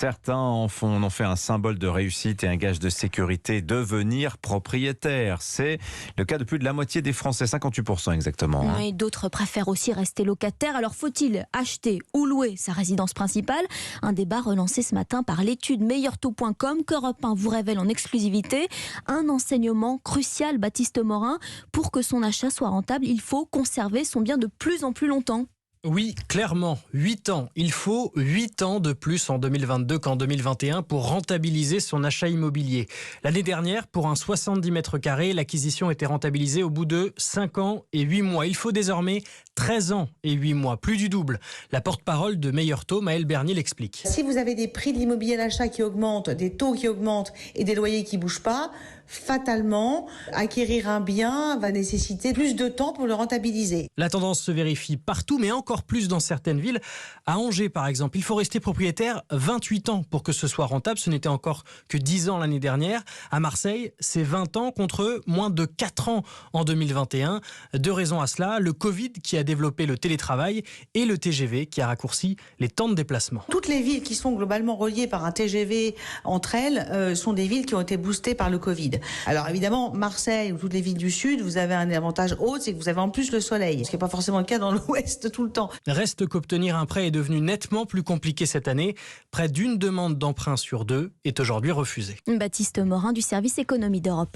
Certains en ont fait un symbole de réussite et un gage de sécurité, devenir propriétaire. C'est le cas de plus de la moitié des Français, 58% exactement. Mais d'autres préfèrent aussi rester locataires. Alors faut-il acheter ou louer sa résidence principale? Un débat relancé ce matin par l'étude meilleurtaux.com qu'Europe 1 vous révèle en exclusivité. Un enseignement crucial, Baptiste Morin. Pour que son achat soit rentable, il faut conserver son bien de plus en plus longtemps. Oui, clairement, 8 ans. Il faut 8 ans de plus en 2022 qu'en 2021 pour rentabiliser son achat immobilier. L'année dernière, pour un 70 mètres carrés, l'acquisition était rentabilisée au bout de 5 ans et 8 mois. Il faut désormais 13 ans et 8 mois, plus du double. La porte-parole de Meilleur Taux, Maëlle Bernier, l'explique. Si vous avez des prix de l'immobilier à l'achat qui augmentent, des taux qui augmentent et des loyers qui ne bougent pas, fatalement, acquérir un bien va nécessiter plus de temps pour le rentabiliser. La tendance se vérifie partout, mais encore plus dans certaines villes. À Angers, par exemple, il faut rester propriétaire 28 ans pour que ce soit rentable. Ce n'était encore que 10 ans l'année dernière. À Marseille, c'est 20 ans contre moins de 4 ans en 2021. Deux raisons à cela, le Covid qui a développé le télétravail et le TGV qui a raccourci les temps de déplacement. Toutes les villes qui sont globalement reliées par un TGV entre elles sont des villes qui ont été boostées par le Covid. Alors évidemment, Marseille ou toutes les villes du Sud, vous avez un avantage autre, c'est que vous avez en plus le soleil, ce qui n'est pas forcément le cas dans l'Ouest tout le temps. Reste qu'obtenir un prêt est devenu nettement plus compliqué cette année. Près d'une demande d'emprunt sur deux est aujourd'hui refusée. Baptiste Morin du service économie d'Europe 1.